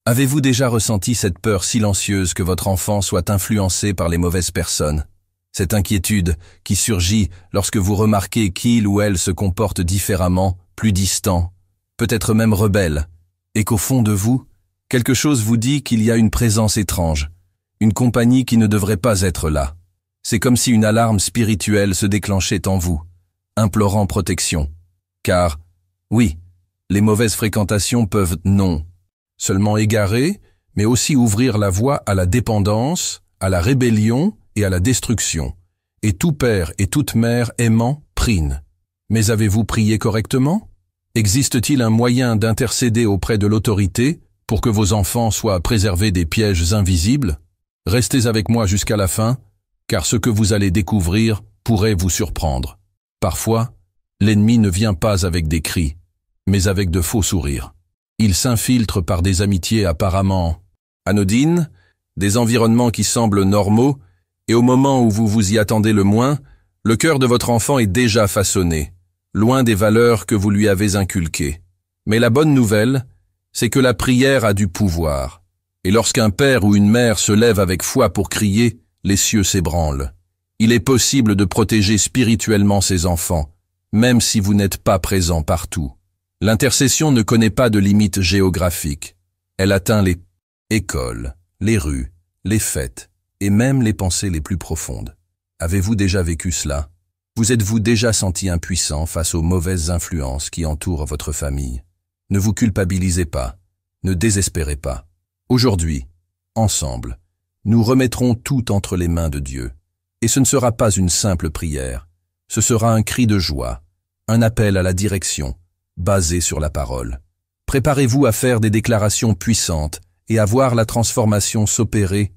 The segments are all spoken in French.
Avez-vous déjà ressenti cette peur silencieuse que votre enfant soit influencé par les mauvaises personnes? Cette inquiétude qui surgit lorsque vous remarquez qu'il ou elle se comporte différemment, plus distant, peut-être même rebelle, et qu'au fond de vous, quelque chose vous dit qu'il y a une présence étrange, une compagnie qui ne devrait pas être là. C'est comme si une alarme spirituelle se déclenchait en vous, implorant protection. Car, oui, les mauvaises fréquentations peuvent non seulement égarer, mais aussi ouvrir la voie à la dépendance, à la rébellion et à la destruction. Et tout père et toute mère aimant prient. Mais avez-vous prié correctement? Existe-t-il un moyen d'intercéder auprès de l'autorité pour que vos enfants soient préservés des pièges invisibles? Restez avec moi jusqu'à la fin, car ce que vous allez découvrir pourrait vous surprendre. Parfois, l'ennemi ne vient pas avec des cris, mais avec de faux sourires. Il s'infiltre par des amitiés apparemment anodines, des environnements qui semblent normaux, et au moment où vous vous y attendez le moins, le cœur de votre enfant est déjà façonné, loin des valeurs que vous lui avez inculquées. Mais la bonne nouvelle, c'est que la prière a du pouvoir, et lorsqu'un père ou une mère se lève avec foi pour crier, les cieux s'ébranlent. Il est possible de protéger spirituellement ses enfants, même si vous n'êtes pas présent partout. L'intercession ne connaît pas de limites géographiques. Elle atteint les écoles, les rues, les fêtes et même les pensées les plus profondes. Avez-vous déjà vécu cela? Vous êtes-vous déjà senti impuissant face aux mauvaises influences qui entourent votre famille? Ne vous culpabilisez pas, ne désespérez pas. Aujourd'hui, ensemble, nous remettrons tout entre les mains de Dieu. Et ce ne sera pas une simple prière, ce sera un cri de joie, un appel à la direction, basé sur la parole. Préparez-vous à faire des déclarations puissantes et à voir la transformation s'opérer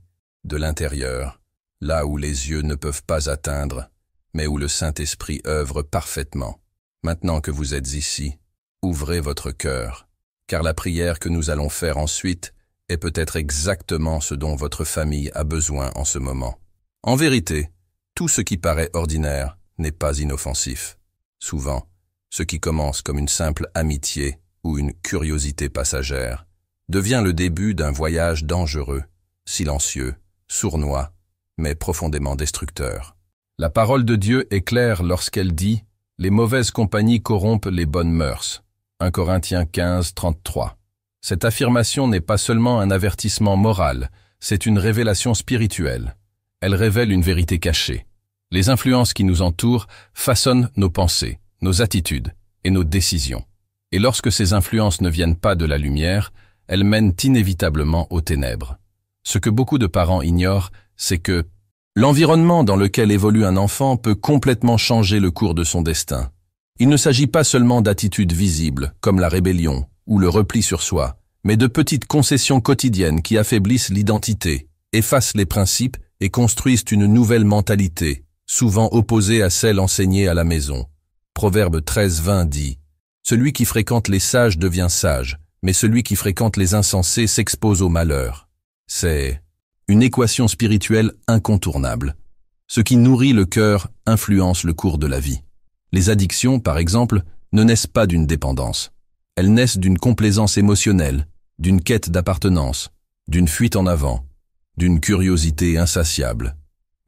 de l'intérieur, là où les yeux ne peuvent pas atteindre, mais où le Saint-Esprit œuvre parfaitement. Maintenant que vous êtes ici, ouvrez votre cœur, car la prière que nous allons faire ensuite est peut-être exactement ce dont votre famille a besoin en ce moment. En vérité, tout ce qui paraît ordinaire n'est pas inoffensif. Souvent, ce qui commence comme une simple amitié ou une curiosité passagère devient le début d'un voyage dangereux, silencieux, sournois, mais profondément destructeur. La parole de Dieu est claire lorsqu'elle dit « Les mauvaises compagnies corrompent les bonnes mœurs ». 1 Corinthiens 15, 33. Cette affirmation n'est pas seulement un avertissement moral, c'est une révélation spirituelle. Elle révèle une vérité cachée. Les influences qui nous entourent façonnent nos pensées, nos attitudes et nos décisions. Et lorsque ces influences ne viennent pas de la lumière, elles mènent inévitablement aux ténèbres. Ce que beaucoup de parents ignorent, c'est que l'environnement dans lequel évolue un enfant peut complètement changer le cours de son destin. Il ne s'agit pas seulement d'attitudes visibles, comme la rébellion ou le repli sur soi, mais de petites concessions quotidiennes qui affaiblissent l'identité, effacent les principes et construisent une nouvelle mentalité, souvent opposée à celle enseignée à la maison. Proverbe 13-20 dit « Celui qui fréquente les sages devient sage, mais celui qui fréquente les insensés s'expose au malheur. » C'est une équation spirituelle incontournable. Ce qui nourrit le cœur influence le cours de la vie. Les addictions, par exemple, ne naissent pas d'une dépendance. Elles naissent d'une complaisance émotionnelle, d'une quête d'appartenance, d'une fuite en avant, d'une curiosité insatiable.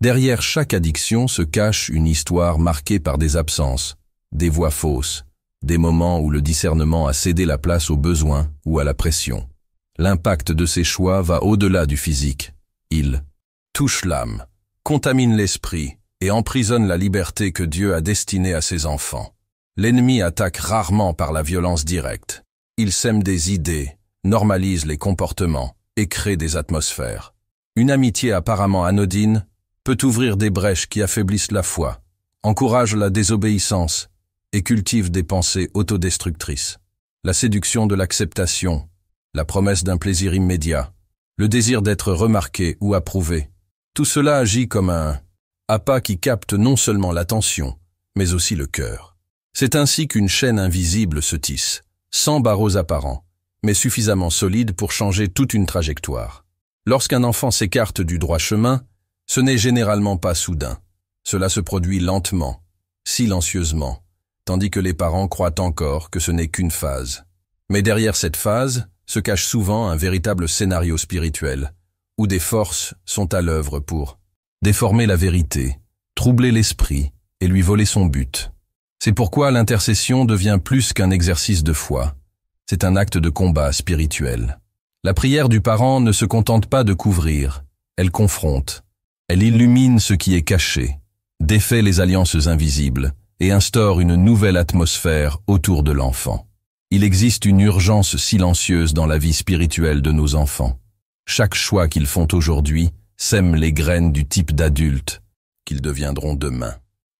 Derrière chaque addiction se cache une histoire marquée par des absences, des voix fausses, des moments où le discernement a cédé la place au besoin ou à la pression. L'impact de ces choix va au-delà du physique. Il touche l'âme, contamine l'esprit et emprisonne la liberté que Dieu a destinée à ses enfants. L'ennemi attaque rarement par la violence directe. Il sème des idées, normalise les comportements et crée des atmosphères. Une amitié apparemment anodine peut ouvrir des brèches qui affaiblissent la foi, encourage la désobéissance et cultive des pensées autodestructrices. La séduction de l'acceptation, la promesse d'un plaisir immédiat, le désir d'être remarqué ou approuvé, tout cela agit comme un appât qui capte non seulement l'attention, mais aussi le cœur. C'est ainsi qu'une chaîne invisible se tisse, sans barreaux apparents, mais suffisamment solide pour changer toute une trajectoire. Lorsqu'un enfant s'écarte du droit chemin, ce n'est généralement pas soudain. Cela se produit lentement, silencieusement, tandis que les parents croient encore que ce n'est qu'une phase. Mais derrière cette phase se cache souvent un véritable scénario spirituel, où des forces sont à l'œuvre pour déformer la vérité, troubler l'esprit et lui voler son but. C'est pourquoi l'intercession devient plus qu'un exercice de foi. C'est un acte de combat spirituel. La prière du parent ne se contente pas de couvrir, elle confronte. Elle illumine ce qui est caché, défait les alliances invisibles et instaure une nouvelle atmosphère autour de l'enfant. Il existe une urgence silencieuse dans la vie spirituelle de nos enfants. Chaque choix qu'ils font aujourd'hui sème les graines du type d'adulte qu'ils deviendront demain.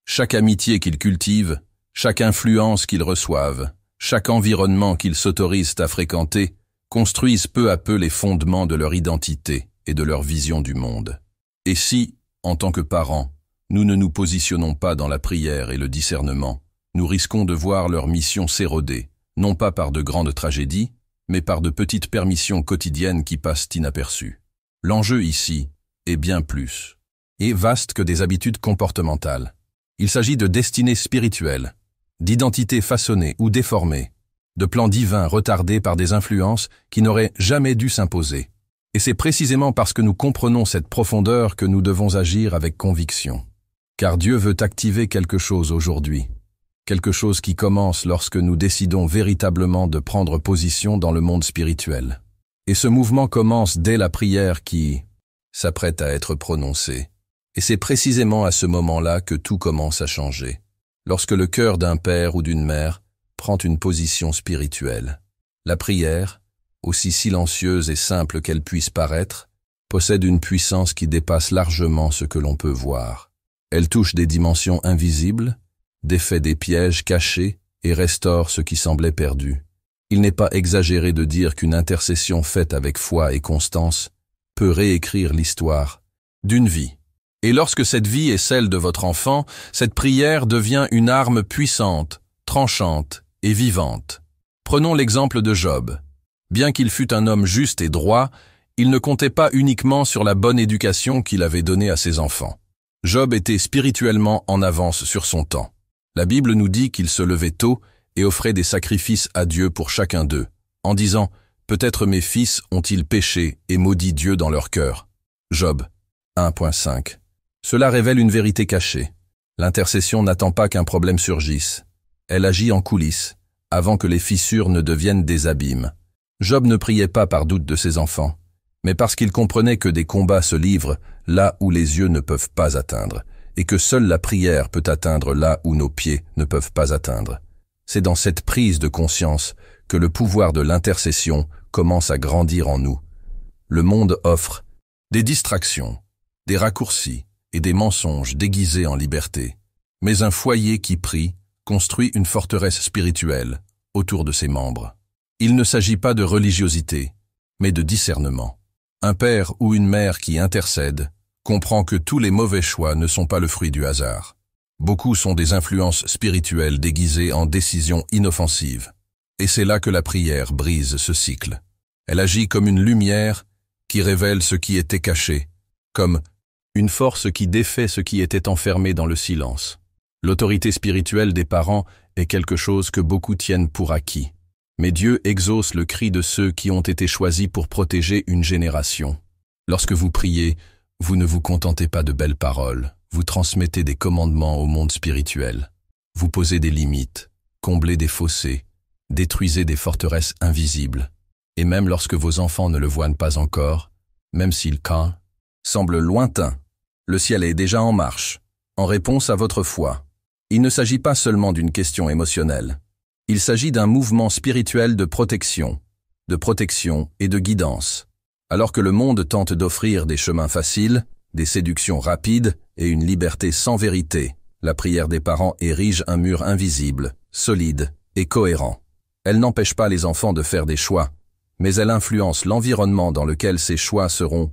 Chaque amitié qu'ils cultivent, chaque influence qu'ils reçoivent, chaque environnement qu'ils s'autorisent à fréquenter, construisent peu à peu les fondements de leur identité et de leur vision du monde. Et si, en tant que parents, nous ne nous positionnons pas dans la prière et le discernement, nous risquons de voir leur mission s'éroder, non pas par de grandes tragédies, mais par de petites permissions quotidiennes qui passent inaperçues. L'enjeu ici est bien plus et vaste que des habitudes comportementales. Il s'agit de destinées spirituelles, d'identités façonnées ou déformées, de plans divins retardés par des influences qui n'auraient jamais dû s'imposer. Et c'est précisément parce que nous comprenons cette profondeur que nous devons agir avec conviction. Car Dieu veut activer quelque chose aujourd'hui, quelque chose qui commence lorsque nous décidons véritablement de prendre position dans le monde spirituel. Et ce mouvement commence dès la prière qui s'apprête à être prononcée. Et c'est précisément à ce moment-là que tout commence à changer. Lorsque le cœur d'un père ou d'une mère prend une position spirituelle. La prière, aussi silencieuse et simple qu'elle puisse paraître, possède une puissance qui dépasse largement ce que l'on peut voir. Elle touche des dimensions invisibles, défait des pièges cachés et restaure ce qui semblait perdu. Il n'est pas exagéré de dire qu'une intercession faite avec foi et constance peut réécrire l'histoire d'une vie. Et lorsque cette vie est celle de votre enfant, cette prière devient une arme puissante, tranchante et vivante. Prenons l'exemple de Job. Bien qu'il fût un homme juste et droit, il ne comptait pas uniquement sur la bonne éducation qu'il avait donnée à ses enfants. Job était spirituellement en avance sur son temps. La Bible nous dit qu'il se levait tôt et offrait des sacrifices à Dieu pour chacun d'eux, en disant « Peut-être mes fils ont-ils péché et maudit Dieu dans leur cœur » Job 1.5. Cela révèle une vérité cachée. L'intercession n'attend pas qu'un problème surgisse. Elle agit en coulisses, avant que les fissures ne deviennent des abîmes. Job ne priait pas par doute de ses enfants, mais parce qu'il comprenait que des combats se livrent là où les yeux ne peuvent pas atteindre, et que seule la prière peut atteindre là où nos pieds ne peuvent pas atteindre. C'est dans cette prise de conscience que le pouvoir de l'intercession commence à grandir en nous. Le monde offre des distractions, des raccourcis et des mensonges déguisés en liberté, mais un foyer qui prie construit une forteresse spirituelle autour de ses membres. Il ne s'agit pas de religiosité, mais de discernement. Un père ou une mère qui intercède comprend que tous les mauvais choix ne sont pas le fruit du hasard. Beaucoup sont des influences spirituelles déguisées en décisions inoffensives. Et c'est là que la prière brise ce cycle. Elle agit comme une lumière qui révèle ce qui était caché, comme une force qui défait ce qui était enfermé dans le silence. L'autorité spirituelle des parents est quelque chose que beaucoup tiennent pour acquis. Mais Dieu exauce le cri de ceux qui ont été choisis pour protéger une génération. Lorsque vous priez, vous ne vous contentez pas de belles paroles, vous transmettez des commandements au monde spirituel. Vous posez des limites, comblez des fossés, détruisez des forteresses invisibles. Et même lorsque vos enfants ne le voient pas encore, même si le cas semble lointain, le ciel est déjà en marche, en réponse à votre foi. Il ne s'agit pas seulement d'une question émotionnelle. Il s'agit d'un mouvement spirituel de protection et de guidance. Alors que le monde tente d'offrir des chemins faciles, des séductions rapides et une liberté sans vérité, la prière des parents érige un mur invisible, solide et cohérent. Elle n'empêche pas les enfants de faire des choix, mais elle influence l'environnement dans lequel ces choix seront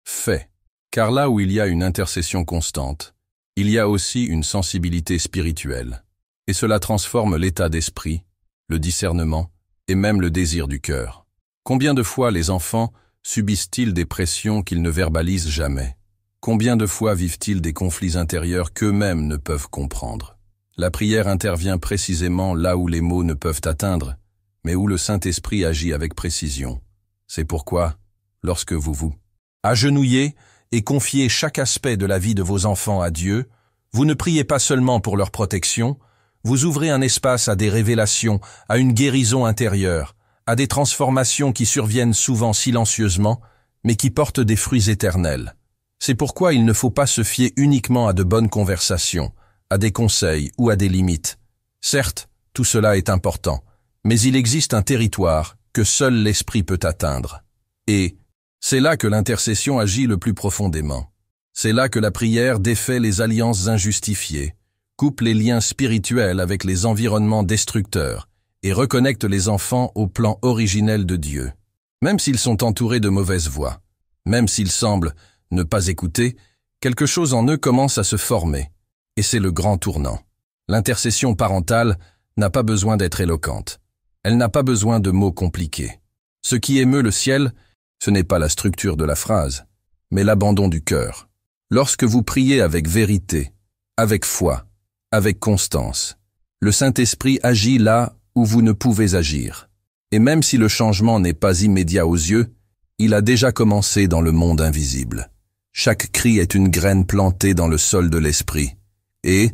faits. Car là où il y a une intercession constante, il y a aussi une sensibilité spirituelle. Et cela transforme l'état d'esprit, le discernement et même le désir du cœur. Combien de fois les enfants subissent-ils des pressions qu'ils ne verbalisent jamais? Combien de fois vivent-ils des conflits intérieurs qu'eux-mêmes ne peuvent comprendre? La prière intervient précisément là où les mots ne peuvent atteindre, mais où le Saint-Esprit agit avec précision. C'est pourquoi, lorsque vous vous agenouillez et confiez chaque aspect de la vie de vos enfants à Dieu, vous ne priez pas seulement pour leur protection, vous ouvrez un espace à des révélations, à une guérison intérieure, à des transformations qui surviennent souvent silencieusement, mais qui portent des fruits éternels. C'est pourquoi il ne faut pas se fier uniquement à de bonnes conversations, à des conseils ou à des limites. Certes, tout cela est important, mais il existe un territoire que seul l'Esprit peut atteindre. Et c'est là que l'intercession agit le plus profondément. C'est là que la prière défait les alliances injustifiées, coupe les liens spirituels avec les environnements destructeurs et reconnecte les enfants au plan originel de Dieu. Même s'ils sont entourés de mauvaises voix, même s'ils semblent ne pas écouter, quelque chose en eux commence à se former, et c'est le grand tournant. L'intercession parentale n'a pas besoin d'être éloquente. Elle n'a pas besoin de mots compliqués. Ce qui émeut le ciel, ce n'est pas la structure de la phrase, mais l'abandon du cœur. Lorsque vous priez avec vérité, avec foi, avec constance, le Saint-Esprit agit là où vous ne pouvez agir. Et même si le changement n'est pas immédiat aux yeux, il a déjà commencé dans le monde invisible. Chaque cri est une graine plantée dans le sol de l'esprit. Et,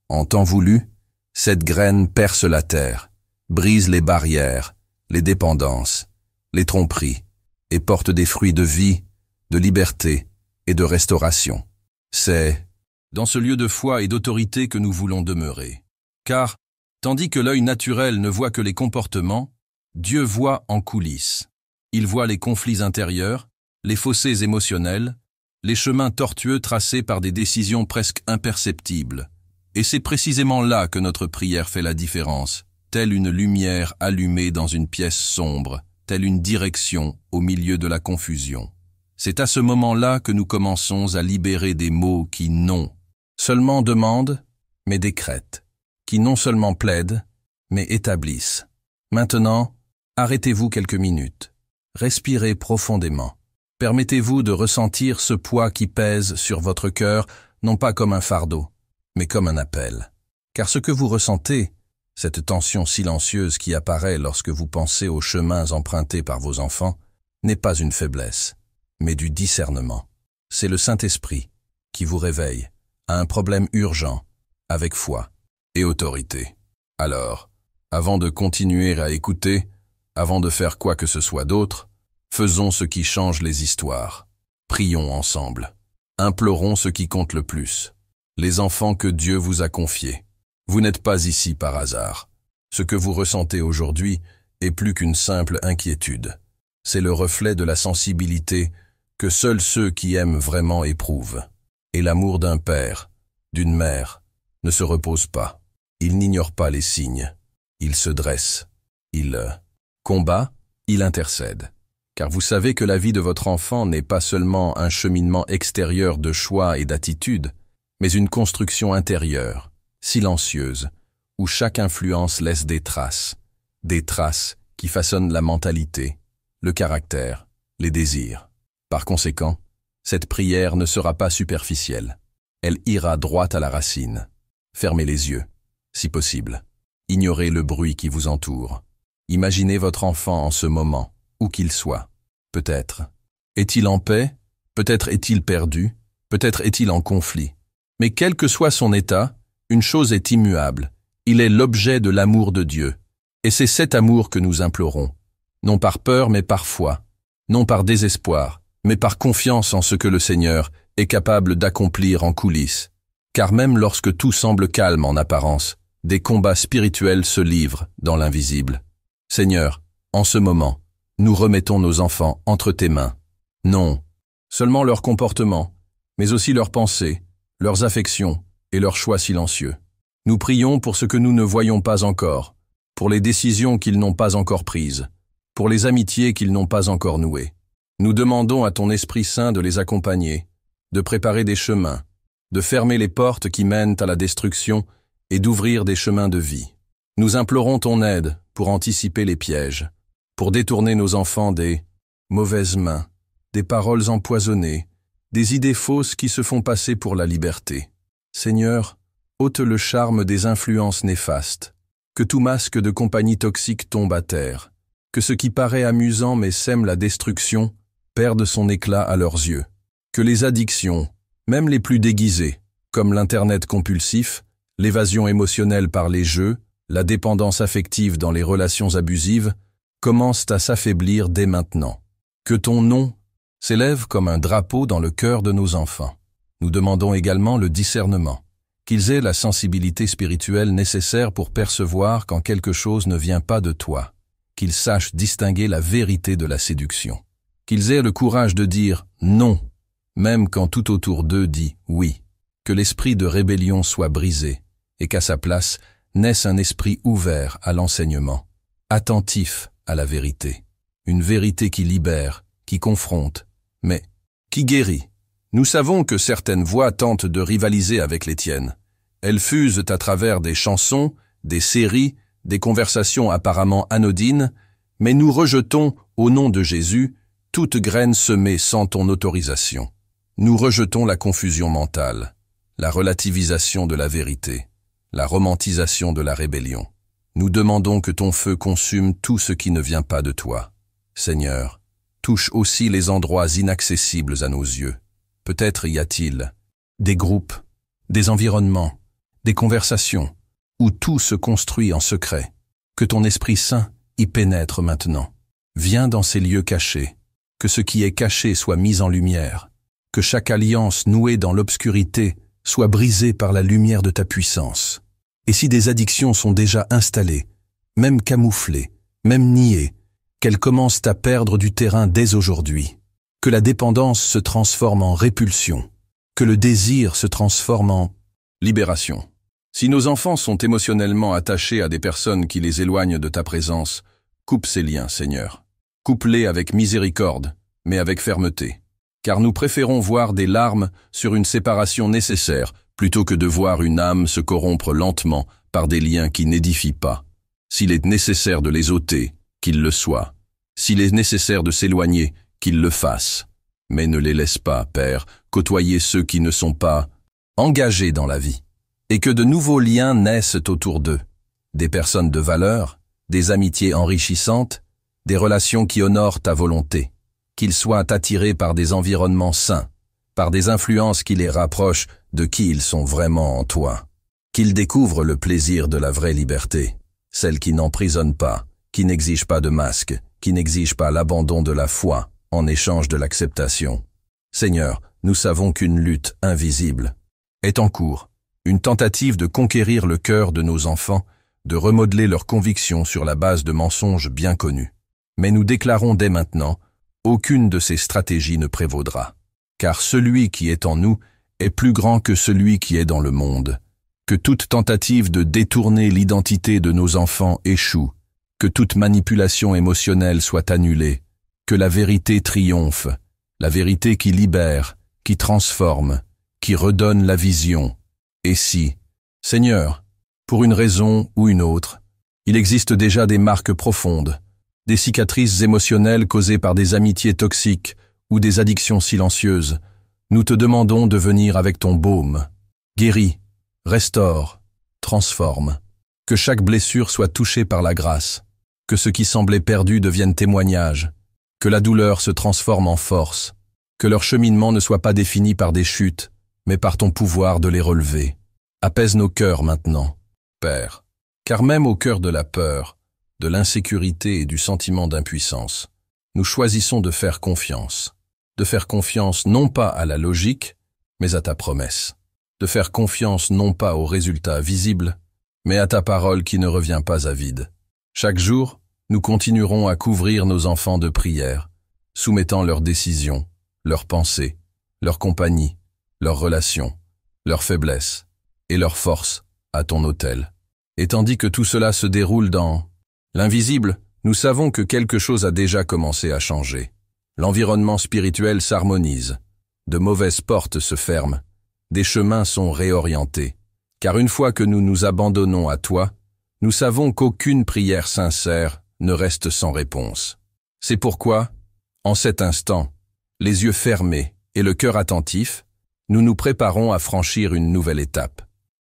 en temps voulu, cette graine perce la terre, brise les barrières, les dépendances, les tromperies, et porte des fruits de vie, de liberté et de restauration. C'est dans ce lieu de foi et d'autorité que nous voulons demeurer. Car, tandis que l'œil naturel ne voit que les comportements, Dieu voit en coulisses. Il voit les conflits intérieurs, les fossés émotionnels, les chemins tortueux tracés par des décisions presque imperceptibles. Et c'est précisément là que notre prière fait la différence, telle une lumière allumée dans une pièce sombre, telle une direction au milieu de la confusion. C'est à ce moment-là que nous commençons à libérer des mots qui non seulement demandent, mais décrètent, qui non seulement plaident, mais établissent. Maintenant, arrêtez-vous quelques minutes. Respirez profondément. Permettez-vous de ressentir ce poids qui pèse sur votre cœur, non pas comme un fardeau, mais comme un appel. Car ce que vous ressentez, cette tension silencieuse qui apparaît lorsque vous pensez aux chemins empruntés par vos enfants, n'est pas une faiblesse, mais du discernement. C'est le Saint-Esprit qui vous réveille à un problème urgent, avec foi et autorité. Alors, avant de continuer à écouter, avant de faire quoi que ce soit d'autre, faisons ce qui change les histoires. Prions ensemble. Implorons ce qui compte le plus. Les enfants que Dieu vous a confiés. Vous n'êtes pas ici par hasard. Ce que vous ressentez aujourd'hui est plus qu'une simple inquiétude. C'est le reflet de la sensibilité que seuls ceux qui aiment vraiment éprouvent. Et l'amour d'un père, d'une mère, ne se repose pas. Il n'ignore pas les signes. Il se dresse. Il combat, il intercède. Car vous savez que la vie de votre enfant n'est pas seulement un cheminement extérieur de choix et d'attitudes, mais une construction intérieure, silencieuse, où chaque influence laisse des traces qui façonnent la mentalité, le caractère, les désirs. Par conséquent, cette prière ne sera pas superficielle. Elle ira droit à la racine. Fermez les yeux, si possible. Ignorez le bruit qui vous entoure. Imaginez votre enfant en ce moment, où qu'il soit. Peut-être est-il en paix, peut-être est-il perdu, peut-être est-il en conflit. Mais quel que soit son état, une chose est immuable. Il est l'objet de l'amour de Dieu. Et c'est cet amour que nous implorons. Non par peur, mais par foi. Non par désespoir, mais par confiance en ce que le Seigneur est capable d'accomplir en coulisses. Car même lorsque tout semble calme en apparence, des combats spirituels se livrent dans l'invisible. Seigneur, en ce moment, nous remettons nos enfants entre tes mains. Non seulement leur comportement, mais aussi leurs pensées, leurs affections et leurs choix silencieux. Nous prions pour ce que nous ne voyons pas encore, pour les décisions qu'ils n'ont pas encore prises, pour les amitiés qu'ils n'ont pas encore nouées. Nous demandons à ton Esprit Saint de les accompagner, de préparer des chemins, de fermer les portes qui mènent à la destruction et d'ouvrir des chemins de vie. Nous implorons ton aide pour anticiper les pièges, pour détourner nos enfants des mauvaises mains, des paroles empoisonnées, des idées fausses qui se font passer pour la liberté. Seigneur, ôte le charme des influences néfastes, Que tout masque de compagnie toxique tombe à terre. Que ce qui paraît amusant mais sème la destruction perde son éclat à leurs yeux. Que les addictions, même les plus déguisées, comme l'Internet compulsif, l'évasion émotionnelle par les jeux, la dépendance affective dans les relations abusives, commencent à s'affaiblir dès maintenant. Que ton nom s'élève comme un drapeau dans le cœur de nos enfants. Nous demandons également le discernement, qu'ils aient la sensibilité spirituelle nécessaire pour percevoir quand quelque chose ne vient pas de toi, qu'ils sachent distinguer la vérité de la séduction, qu'ils aient le courage de dire non, même quand tout autour d'eux dit oui, que l'esprit de rébellion soit brisé et qu'à sa place naisse un esprit ouvert à l'enseignement, attentif à la vérité, une vérité qui libère, qui confronte, mais qui guérit. Nous savons que certaines voix tentent de rivaliser avec les tiennes. Elles fusent à travers des chansons, des séries, des conversations apparemment anodines, mais nous rejetons, au nom de Jésus, toute graine semée sans ton autorisation. Nous rejetons la confusion mentale, la relativisation de la vérité, la romantisation de la rébellion. Nous demandons que ton feu consume tout ce qui ne vient pas de toi. Seigneur, touche aussi les endroits inaccessibles à nos yeux. Peut-être y a-t-il des groupes, des environnements, des conversations, où tout se construit en secret. Que ton Esprit Saint y pénètre maintenant. Viens dans ces lieux cachés. Que ce qui est caché soit mis en lumière. Que chaque alliance nouée dans l'obscurité soit brisée par la lumière de ta puissance. Et si des addictions sont déjà installées, même camouflées, même niées, qu'elles commencent à perdre du terrain dès aujourd'hui. Que la dépendance se transforme en répulsion. Que le désir se transforme en libération. Si nos enfants sont émotionnellement attachés à des personnes qui les éloignent de ta présence, coupe ces liens, Seigneur. Coupe-les avec miséricorde, mais avec fermeté. Car nous préférons voir des larmes sur une séparation nécessaire, plutôt que de voir une âme se corrompre lentement par des liens qui n'édifient pas. S'il est nécessaire de les ôter, qu'il le soit. S'il est nécessaire de s'éloigner, qu'il le fasse. Mais ne les laisse pas, Père, côtoyer ceux qui ne sont pas engagés dans la vie. Et que de nouveaux liens naissent autour d'eux. Des personnes de valeur, des amitiés enrichissantes, des relations qui honorent ta volonté. Qu'ils soient attirés par des environnements sains, par des influences qui les rapprochent de qui ils sont vraiment en toi. Qu'ils découvrent le plaisir de la vraie liberté, celle qui n'emprisonne pas, qui n'exige pas de masque, qui n'exige pas l'abandon de la foi en échange de l'acceptation. Seigneur, nous savons qu'une lutte invisible est en cours, une tentative de conquérir le cœur de nos enfants, de remodeler leurs convictions sur la base de mensonges bien connus. Mais nous déclarons dès maintenant, aucune de ces stratégies ne prévaudra. Car celui qui est en nous est plus grand que celui qui est dans le monde. Que toute tentative de détourner l'identité de nos enfants échoue, que toute manipulation émotionnelle soit annulée, que la vérité triomphe, la vérité qui libère, qui transforme, qui redonne la vision. Et si, Seigneur, pour une raison ou une autre, il existe déjà des marques profondes, des cicatrices émotionnelles causées par des amitiés toxiques ou des addictions silencieuses, nous te demandons de venir avec ton baume. Guéris, restaure, transforme. Que chaque blessure soit touchée par la grâce, que ce qui semblait perdu devienne témoignage, que la douleur se transforme en force, que leur cheminement ne soit pas défini par des chutes, mais par ton pouvoir de les relever. Apaise nos cœurs maintenant, Père, car même au cœur de la peur, de l'insécurité et du sentiment d'impuissance, nous choisissons de faire confiance non pas à la logique, mais à ta promesse, de faire confiance non pas aux résultats visibles, mais à ta parole qui ne revient pas à vide. Chaque jour, nous continuerons à couvrir nos enfants de prière, soumettant leurs décisions, leurs pensées, leur compagnie, leurs relations, leurs faiblesses et leurs forces à ton autel. Et tandis que tout cela se déroule dans l'invisible, nous savons que quelque chose a déjà commencé à changer. L'environnement spirituel s'harmonise, de mauvaises portes se ferment, des chemins sont réorientés. Car une fois que nous nous abandonnons à toi, nous savons qu'aucune prière sincère ne reste sans réponse. C'est pourquoi, en cet instant, les yeux fermés et le cœur attentif, nous nous préparons à franchir une nouvelle étape.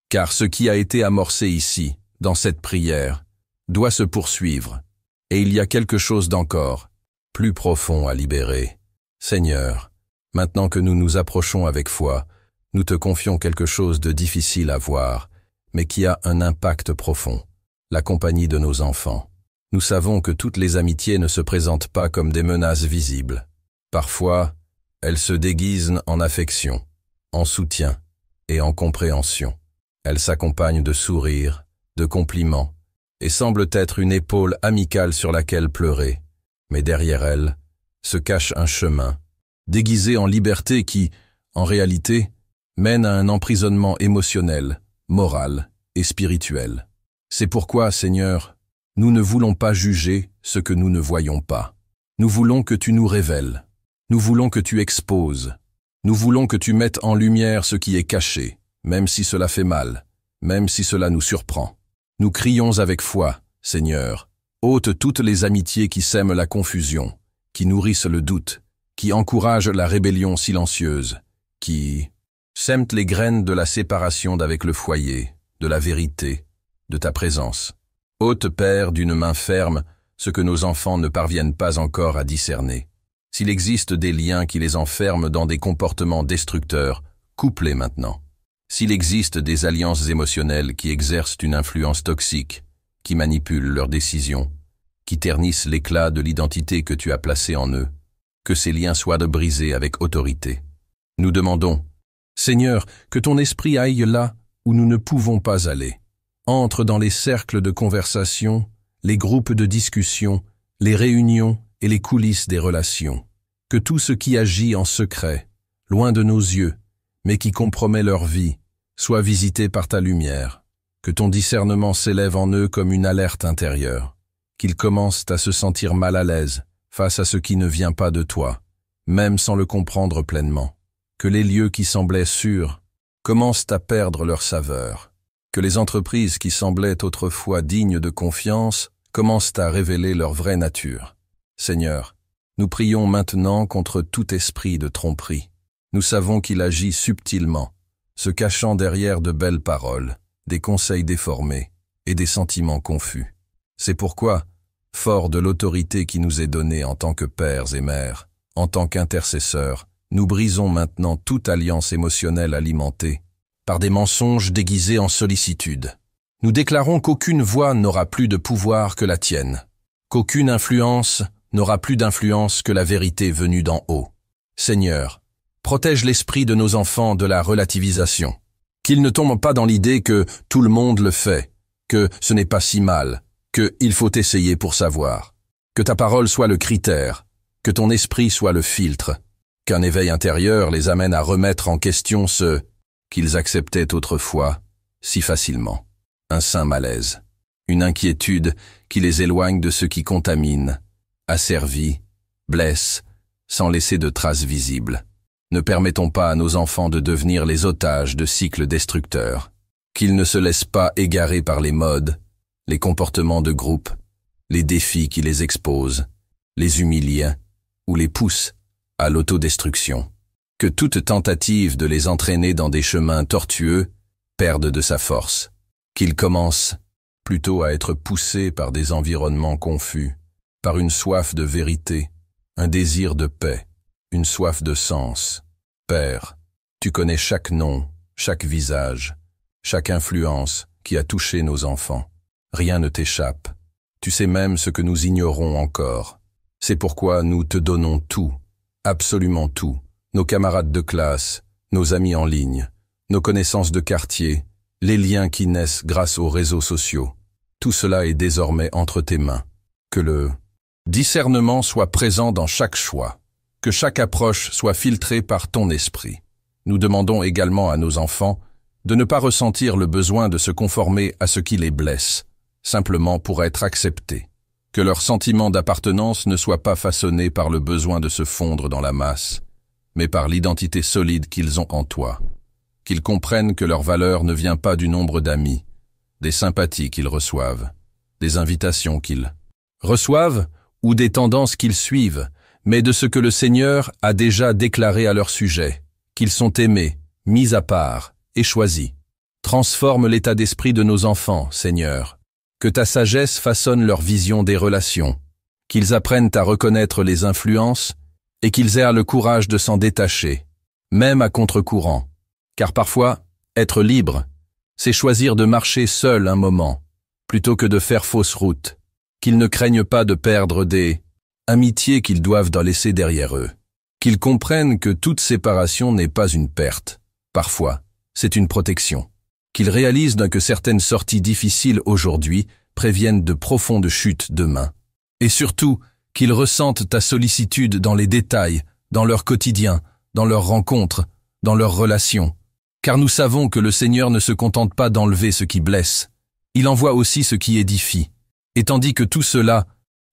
Car ce qui a été amorcé ici dans cette prière, doit se poursuivre, et il y a quelque chose d'encore, plus profond à libérer. Seigneur, maintenant que nous nous approchons avec foi, nous te confions quelque chose de difficile à voir, mais qui a un impact profond, la compagnie de nos enfants. Nous savons que toutes les amitiés ne se présentent pas comme des menaces visibles. Parfois, elles se déguisent en affection, en soutien et en compréhension. Elles s'accompagnent de sourires, de compliments, et semblent être une épaule amicale sur laquelle pleurer. Mais derrière elles se cache un chemin, déguisé en liberté qui, en réalité, mène à un emprisonnement émotionnel, moral et spirituel. C'est pourquoi, Seigneur, nous ne voulons pas juger ce que nous ne voyons pas. Nous voulons que tu nous révèles. Nous voulons que tu exposes. Nous voulons que tu mettes en lumière ce qui est caché, même si cela fait mal, même si cela nous surprend. Nous crions avec foi, Seigneur, ôte toutes les amitiés qui sèment la confusion, qui nourrissent le doute, qui encouragent la rébellion silencieuse, qui sèment les graines de la séparation d'avec le foyer, de la vérité, de ta présence. Ôte, Père, d'une main ferme, ce que nos enfants ne parviennent pas encore à discerner. S'il existe des liens qui les enferment dans des comportements destructeurs, coupe-les maintenant. S'il existe des alliances émotionnelles qui exercent une influence toxique, qui manipulent leurs décisions, qui ternissent l'éclat de l'identité que tu as placée en eux, que ces liens soient brisés avec autorité. Nous demandons, Seigneur, que ton esprit aille là où nous ne pouvons pas aller. Entre dans les cercles de conversation, les groupes de discussion, les réunions et les coulisses des relations. Que tout ce qui agit en secret, loin de nos yeux, mais qui compromet leur vie, soit visité par ta lumière. Que ton discernement s'élève en eux comme une alerte intérieure. Qu'ils commencent à se sentir mal à l'aise face à ce qui ne vient pas de toi, même sans le comprendre pleinement. Que les lieux qui semblaient sûrs commencent à perdre leur saveur. Que les entreprises qui semblaient autrefois dignes de confiance commencent à révéler leur vraie nature. Seigneur, nous prions maintenant contre tout esprit de tromperie. Nous savons qu'il agit subtilement, se cachant derrière de belles paroles, des conseils déformés et des sentiments confus. C'est pourquoi, fort de l'autorité qui nous est donnée en tant que pères et mères, en tant qu'intercesseurs, nous brisons maintenant toute alliance émotionnelle alimentée par des mensonges déguisés en sollicitude. Nous déclarons qu'aucune voix n'aura plus de pouvoir que la tienne, qu'aucune influence n'aura plus d'influence que la vérité venue d'en haut. Seigneur, protège l'esprit de nos enfants de la relativisation, qu'ils ne tombent pas dans l'idée que tout le monde le fait, que ce n'est pas si mal, qu'il faut essayer pour savoir, que ta parole soit le critère, que ton esprit soit le filtre, qu'un éveil intérieur les amène à remettre en question ce qu'ils acceptaient autrefois si facilement. Un saint malaise, une inquiétude qui les éloigne de ce qui contamine, asservit, blesse, sans laisser de traces visibles. Ne permettons pas à nos enfants de devenir les otages de cycles destructeurs, qu'ils ne se laissent pas égarer par les modes, les comportements de groupe, les défis qui les exposent, les humilient ou les poussent à l'autodestruction. Que toute tentative de les entraîner dans des chemins tortueux perde de sa force, qu'ils commencent plutôt à être poussés par des environnements confus, par une soif de vérité, un désir de paix, une soif de sens. Père, tu connais chaque nom, chaque visage, chaque influence qui a touché nos enfants. Rien ne t'échappe. Tu sais même ce que nous ignorons encore. C'est pourquoi nous te donnons tout, absolument tout, nos camarades de classe, nos amis en ligne, nos connaissances de quartier, les liens qui naissent grâce aux réseaux sociaux. Tout cela est désormais entre tes mains. Que le discernement soit présent dans chaque choix, que chaque approche soit filtrée par ton esprit. Nous demandons également à nos enfants de ne pas ressentir le besoin de se conformer à ce qui les blesse, simplement pour être acceptés. Que leur sentiment d'appartenance ne soit pas façonné par le besoin de se fondre dans la masse, mais par l'identité solide qu'ils ont en toi. Qu'ils comprennent que leur valeur ne vient pas du nombre d'amis, des sympathies qu'ils reçoivent, des invitations qu'ils reçoivent ou des tendances qu'ils suivent, mais de ce que le Seigneur a déjà déclaré à leur sujet, qu'ils sont aimés, mis à part et choisis. Transforme l'état d'esprit de nos enfants, Seigneur. Que ta sagesse façonne leur vision des relations, qu'ils apprennent à reconnaître les influences et qu'ils aient le courage de s'en détacher, même à contre-courant. Car parfois, être libre, c'est choisir de marcher seul un moment, plutôt que de faire fausse route, qu'ils ne craignent pas de perdre des amitiés qu'ils doivent laisser derrière eux, qu'ils comprennent que toute séparation n'est pas une perte, parfois, c'est une protection, qu'ils réalisent que certaines sorties difficiles aujourd'hui préviennent de profondes chutes demain, et surtout, qu'ils ressentent ta sollicitude dans les détails, dans leur quotidien, dans leurs rencontres, dans leurs relations, car nous savons que le Seigneur ne se contente pas d'enlever ce qui blesse, il envoie aussi ce qui édifie. Et tandis que tout cela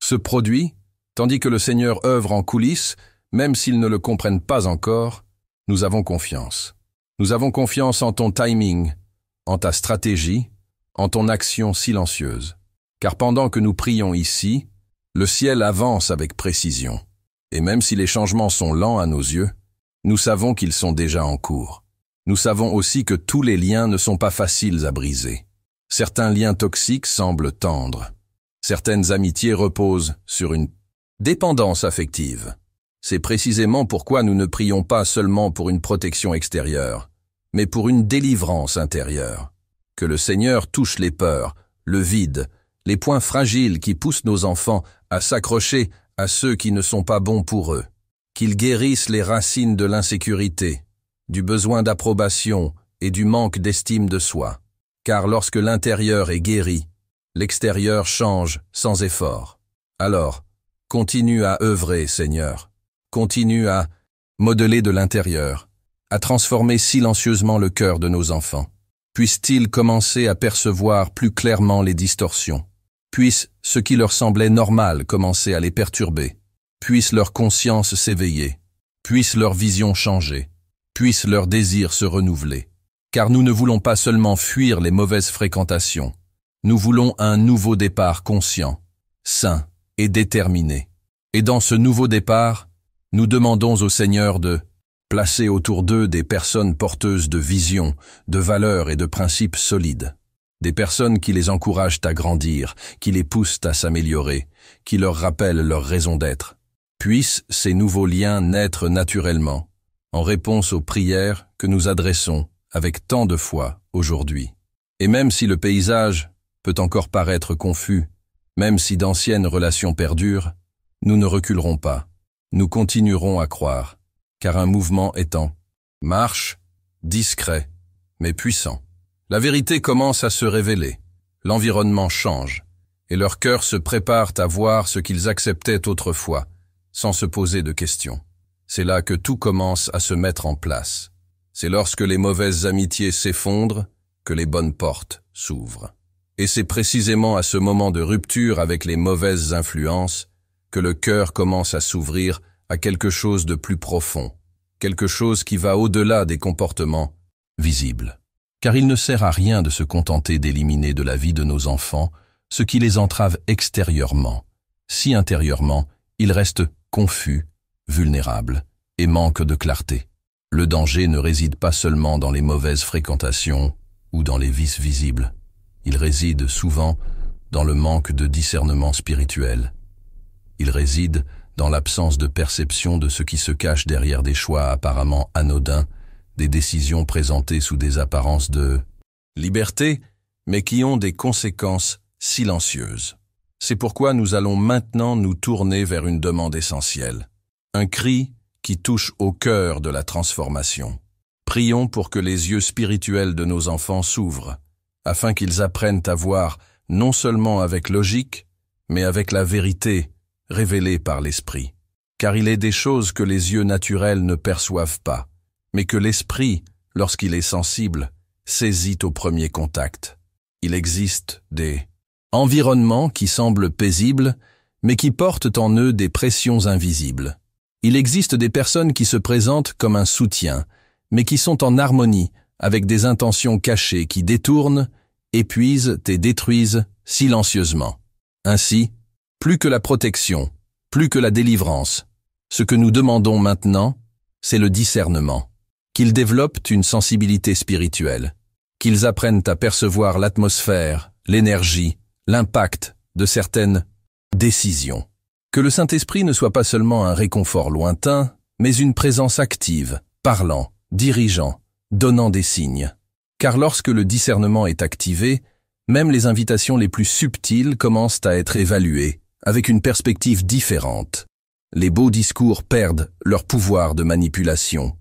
se produit, tandis que le Seigneur œuvre en coulisses, même s'ils ne le comprennent pas encore, nous avons confiance. Nous avons confiance en ton timing, en ta stratégie, en ton action silencieuse. Car pendant que nous prions ici, le ciel avance avec précision. Et même si les changements sont lents à nos yeux, nous savons qu'ils sont déjà en cours. Nous savons aussi que tous les liens ne sont pas faciles à briser. Certains liens toxiques semblent tendres. Certaines amitiés reposent sur une dépendance affective. C'est précisément pourquoi nous ne prions pas seulement pour une protection extérieure, mais pour une délivrance intérieure. Que le Seigneur touche les peurs, le vide, les points fragiles qui poussent nos enfants à s'accrocher à ceux qui ne sont pas bons pour eux. Qu'il guérisse les racines de l'insécurité, du besoin d'approbation et du manque d'estime de soi. Car lorsque l'intérieur est guéri, l'extérieur change sans effort. Alors, continue à œuvrer, Seigneur. Continue à modeler de l'intérieur, à transformer silencieusement le cœur de nos enfants. Puissent-ils commencer à percevoir plus clairement les distorsions? Puisse ce qui leur semblait normal commencer à les perturber? Puisse leur conscience s'éveiller? Puisse leur vision changer? Puisse leur désir se renouveler? Car nous ne voulons pas seulement fuir les mauvaises fréquentations. Nous voulons un nouveau départ conscient, sain et déterminé. Et dans ce nouveau départ, nous demandons au Seigneur de placer autour d'eux des personnes porteuses de visions, de valeurs et de principes solides. Des personnes qui les encouragent à grandir, qui les poussent à s'améliorer, qui leur rappellent leur raison d'être. Puissent ces nouveaux liens naître naturellement, en réponse aux prières que nous adressons avec tant de foi aujourd'hui. Et même si le paysage peut encore paraître confus, même si d'anciennes relations perdurent, nous ne reculerons pas. Nous continuerons à croire, car un mouvement est en marche, discret, mais puissant. La vérité commence à se révéler, l'environnement change, et leurs cœurs se préparent à voir ce qu'ils acceptaient autrefois, sans se poser de questions. C'est là que tout commence à se mettre en place. C'est lorsque les mauvaises amitiés s'effondrent que les bonnes portes s'ouvrent. Et c'est précisément à ce moment de rupture avec les mauvaises influences que le cœur commence à s'ouvrir à quelque chose de plus profond, quelque chose qui va au-delà des comportements visibles. Car il ne sert à rien de se contenter d'éliminer de la vie de nos enfants ce qui les entrave extérieurement, si intérieurement ils restent confus, vulnérables et manquent de clarté. Le danger ne réside pas seulement dans les mauvaises fréquentations ou dans les vices visibles. Il réside souvent dans le manque de discernement spirituel. Il réside dans l'absence de perception de ce qui se cache derrière des choix apparemment anodins, des décisions présentées sous des apparences de liberté, mais qui ont des conséquences silencieuses. C'est pourquoi nous allons maintenant nous tourner vers une demande essentielle, un cri qui touche au cœur de la transformation. Prions pour que les yeux spirituels de nos enfants s'ouvrent, afin qu'ils apprennent à voir non seulement avec logique, mais avec la vérité révélée par l'esprit. Car il est des choses que les yeux naturels ne perçoivent pas, mais que l'esprit, lorsqu'il est sensible, saisit au premier contact. Il existe des environnements qui semblent paisibles, mais qui portent en eux des pressions invisibles. Il existe des personnes qui se présentent comme un soutien, mais qui sont en harmonie avec des intentions cachées qui détournent, épuisent et détruisent silencieusement. Ainsi, plus que la protection, plus que la délivrance, ce que nous demandons maintenant, c'est le discernement, qu'ils développent une sensibilité spirituelle, qu'ils apprennent à percevoir l'atmosphère, l'énergie, l'impact de certaines décisions. Que le Saint-Esprit ne soit pas seulement un réconfort lointain, mais une présence active, parlant, dirigeant, donnant des signes. Car lorsque le discernement est activé, même les invitations les plus subtiles commencent à être évaluées, avec une perspective différente. Les beaux discours perdent leur pouvoir de manipulation.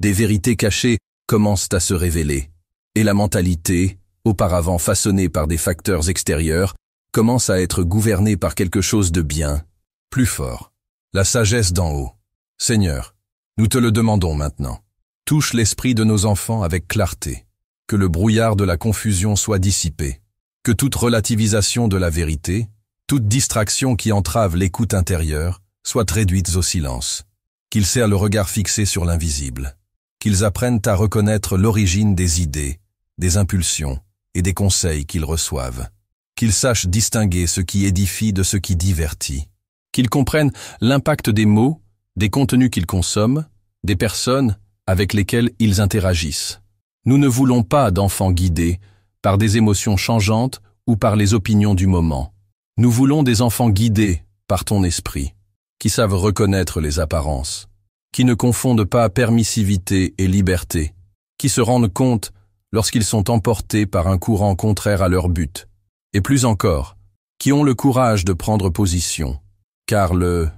Des vérités cachées commencent à se révéler. Et la mentalité, auparavant façonnée par des facteurs extérieurs, commence à être gouvernée par quelque chose de bien, plus fort. La sagesse d'en haut. Seigneur, nous te le demandons maintenant. Touche l'esprit de nos enfants avec clarté. Que le brouillard de la confusion soit dissipé. Que toute relativisation de la vérité, toute distraction qui entrave l'écoute intérieure, soient réduites au silence. Qu'ils serrent le regard fixé sur l'invisible. Qu'ils apprennent à reconnaître l'origine des idées, des impulsions et des conseils qu'ils reçoivent. Qu'ils sachent distinguer ce qui édifie de ce qui divertit. Qu'ils comprennent l'impact des mots, des contenus qu'ils consomment, des personnes avec lesquelles ils interagissent. Nous ne voulons pas d'enfants guidés par des émotions changeantes ou par les opinions du moment. Nous voulons des enfants guidés par ton esprit, qui savent reconnaître les apparences, qui ne confondent pas permissivité et liberté, qui se rendent compte lorsqu'ils sont emportés par un courant contraire à leur but, et plus encore, qui ont le courage de prendre position, car le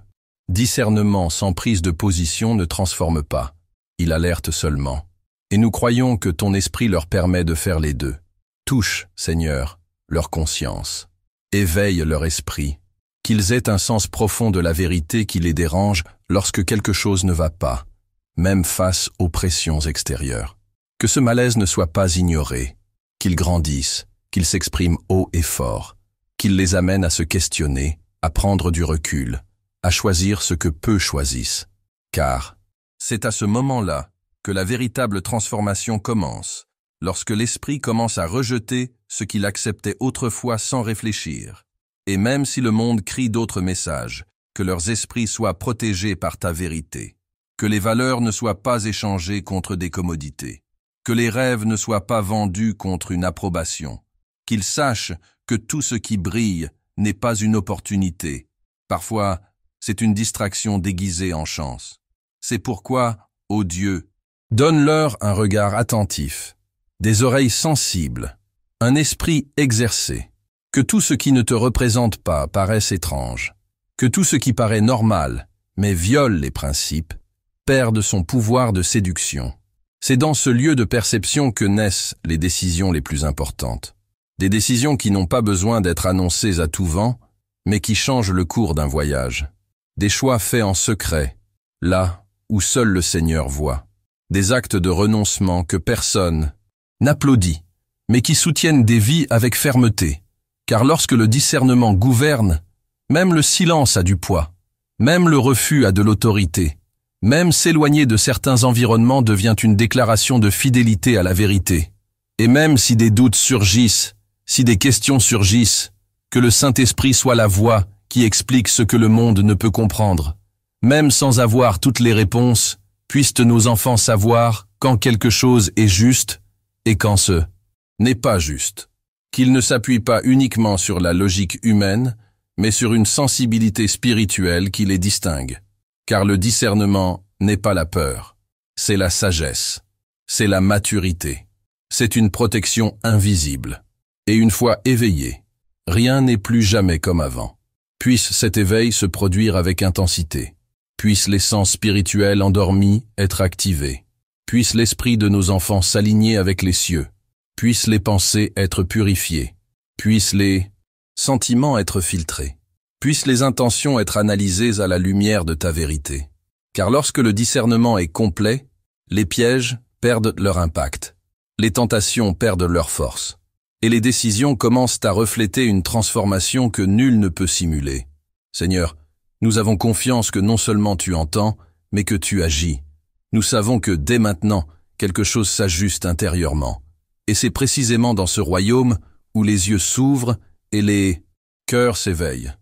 discernement sans prise de position ne transforme pas, il alerte seulement. Et nous croyons que ton esprit leur permet de faire les deux. Touche, Seigneur, leur conscience. Éveille leur esprit, qu'ils aient un sens profond de la vérité qui les dérange lorsque quelque chose ne va pas, même face aux pressions extérieures. Que ce malaise ne soit pas ignoré, qu'ils grandissent, qu'ils s'expriment haut et fort, qu'ils les amènent à se questionner, à prendre du recul, à choisir ce que peu choisissent. Car c'est à ce moment-là que la véritable transformation commence, lorsque l'esprit commence à rejeter ce qu'il acceptait autrefois sans réfléchir. Et même si le monde crie d'autres messages, que leurs esprits soient protégés par ta vérité, que les valeurs ne soient pas échangées contre des commodités, que les rêves ne soient pas vendus contre une approbation, qu'ils sachent que tout ce qui brille n'est pas une opportunité. Parfois, c'est une distraction déguisée en chance. C'est pourquoi, ô Dieu, donne-leur un regard attentif, des oreilles sensibles, un esprit exercé, que tout ce qui ne te représente pas paraisse étrange, que tout ce qui paraît normal, mais viole les principes, perde son pouvoir de séduction. C'est dans ce lieu de perception que naissent les décisions les plus importantes. Des décisions qui n'ont pas besoin d'être annoncées à tout vent, mais qui changent le cours d'un voyage. Des choix faits en secret, là où seul le Seigneur voit. Des actes de renoncement que personne n'applaudit, mais qui soutiennent des vies avec fermeté. Car lorsque le discernement gouverne, même le silence a du poids, même le refus a de l'autorité, même s'éloigner de certains environnements devient une déclaration de fidélité à la vérité. Et même si des doutes surgissent, si des questions surgissent, que le Saint-Esprit soit la voix qui explique ce que le monde ne peut comprendre. Même sans avoir toutes les réponses, puissent nos enfants savoir quand quelque chose est juste et quand ce n'est pas juste. Qu'ils ne s'appuient pas uniquement sur la logique humaine, mais sur une sensibilité spirituelle qui les distingue. Car le discernement n'est pas la peur, c'est la sagesse, c'est la maturité, c'est une protection invisible. Et une fois éveillé, rien n'est plus jamais comme avant. Puisse cet éveil se produire avec intensité. Puisse les sens spirituels endormis être activés. Puisse l'esprit de nos enfants s'aligner avec les cieux. Puissent les pensées être purifiées. Puissent les sentiments être filtrés. Puissent les intentions être analysées à la lumière de ta vérité. Car lorsque le discernement est complet, les pièges perdent leur impact. Les tentations perdent leur force. Et les décisions commencent à refléter une transformation que nul ne peut simuler. Seigneur, nous avons confiance que non seulement tu entends, mais que tu agis. Nous savons que dès maintenant, quelque chose s'ajuste intérieurement. Et c'est précisément dans ce royaume où les yeux s'ouvrent et les cœurs s'éveillent,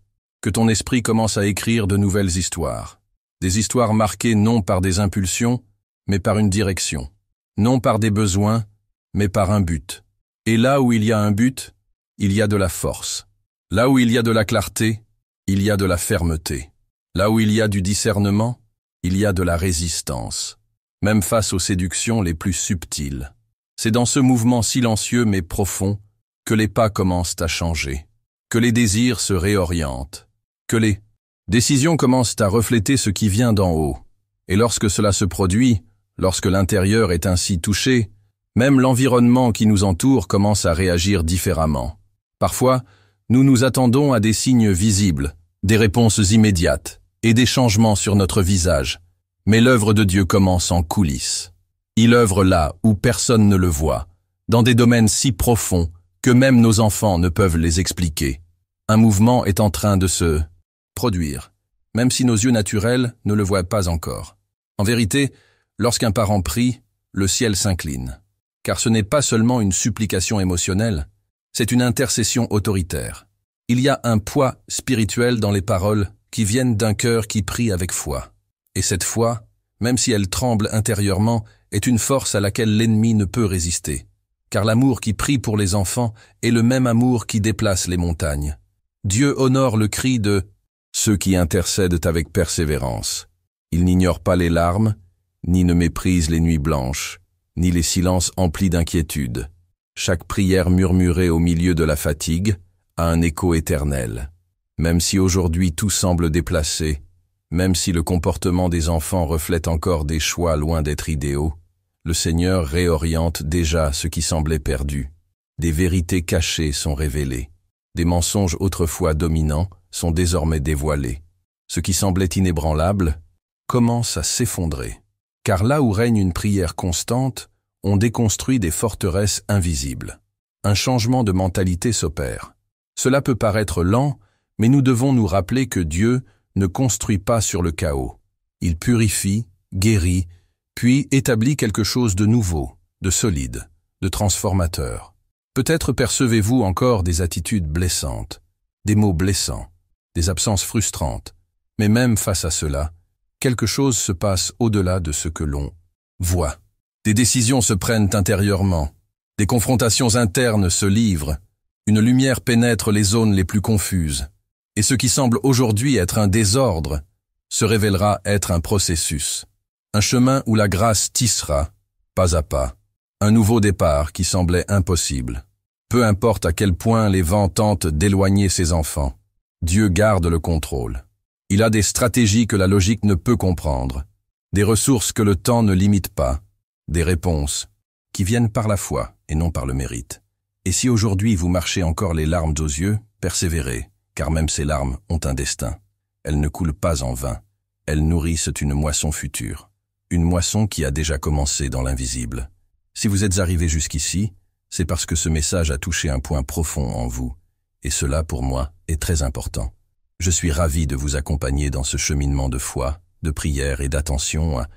que ton esprit commence à écrire de nouvelles histoires. Des histoires marquées non par des impulsions, mais par une direction. Non par des besoins, mais par un but. Et là où il y a un but, il y a de la force. Là où il y a de la clarté, il y a de la fermeté. Là où il y a du discernement, il y a de la résistance, même face aux séductions les plus subtiles. C'est dans ce mouvement silencieux mais profond que les pas commencent à changer, que les désirs se réorientent, que les décisions commencent à refléter ce qui vient d'en haut. Et lorsque cela se produit, lorsque l'intérieur est ainsi touché, même l'environnement qui nous entoure commence à réagir différemment. Parfois, nous nous attendons à des signes visibles, des réponses immédiates et des changements sur notre visage. Mais l'œuvre de Dieu commence en coulisses. Il œuvre là où personne ne le voit, dans des domaines si profonds que même nos enfants ne peuvent les expliquer. Un mouvement est en train de se produire, même si nos yeux naturels ne le voient pas encore. En vérité, lorsqu'un parent prie, le ciel s'incline. Car ce n'est pas seulement une supplication émotionnelle, c'est une intercession autoritaire. Il y a un poids spirituel dans les paroles qui viennent d'un cœur qui prie avec foi. Et cette foi, même si elle tremble intérieurement, est une force à laquelle l'ennemi ne peut résister. Car l'amour qui prie pour les enfants est le même amour qui déplace les montagnes. Dieu honore le cri de ceux qui intercèdent avec persévérance. Il n'ignore pas les larmes, ni ne méprise les nuits blanches, ni les silences emplis d'inquiétude. Chaque prière murmurée au milieu de la fatigue a un écho éternel. Même si aujourd'hui tout semble déplacé, même si le comportement des enfants reflète encore des choix loin d'être idéaux, le Seigneur réoriente déjà ce qui semblait perdu. Des vérités cachées sont révélées. Des mensonges autrefois dominants sont désormais dévoilés. Ce qui semblait inébranlable commence à s'effondrer. Car là où règne une prière constante, on déconstruit des forteresses invisibles. Un changement de mentalité s'opère. Cela peut paraître lent, mais nous devons nous rappeler que Dieu ne construit pas sur le chaos. Il purifie, guérit, puis établit quelque chose de nouveau, de solide, de transformateur. Peut-être percevez-vous encore des attitudes blessantes, des mots blessants, des absences frustrantes, mais même face à cela, quelque chose se passe au-delà de ce que l'on voit. Des décisions se prennent intérieurement, des confrontations internes se livrent, une lumière pénètre les zones les plus confuses, et ce qui semble aujourd'hui être un désordre se révélera être un processus, un chemin où la grâce tissera, pas à pas, un nouveau départ qui semblait impossible. Peu importe à quel point les vents tentent d'éloigner ses enfants, Dieu garde le contrôle. Il a des stratégies que la logique ne peut comprendre, des ressources que le temps ne limite pas, des réponses qui viennent par la foi et non par le mérite. Et si aujourd'hui vous marchez encore les larmes aux yeux, persévérez, car même ces larmes ont un destin. Elles ne coulent pas en vain, elles nourrissent une moisson future, une moisson qui a déjà commencé dans l'invisible. Si vous êtes arrivé jusqu'ici, c'est parce que ce message a touché un point profond en vous, et cela pour moi est très important. Je suis ravi de vous accompagner dans ce cheminement de foi, de prière et d'attention à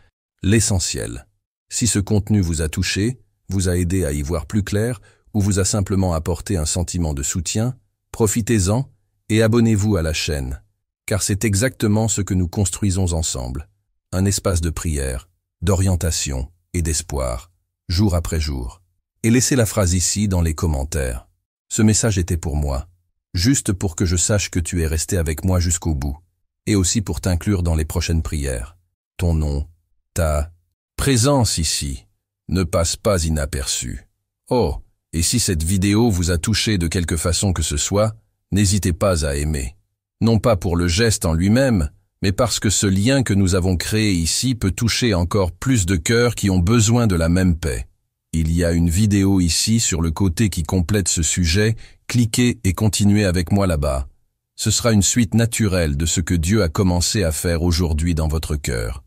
l'essentiel. Si ce contenu vous a touché, vous a aidé à y voir plus clair, ou vous a simplement apporté un sentiment de soutien, profitez-en et abonnez-vous à la chaîne, car c'est exactement ce que nous construisons ensemble. Un espace de prière, d'orientation et d'espoir, jour après jour. Et laissez la phrase ici dans les commentaires. Ce message était pour moi, juste pour que je sache que tu es resté avec moi jusqu'au bout, et aussi pour t'inclure dans les prochaines prières. Ton nom, ta présence ici ne passe pas inaperçue. Oh, et si cette vidéo vous a touché de quelque façon que ce soit, n'hésitez pas à aimer. Non pas pour le geste en lui-même, mais parce que ce lien que nous avons créé ici peut toucher encore plus de cœurs qui ont besoin de la même paix. Il y a une vidéo ici sur le côté qui complète ce sujet, cliquez et continuez avec moi là-bas. Ce sera une suite naturelle de ce que Dieu a commencé à faire aujourd'hui dans votre cœur.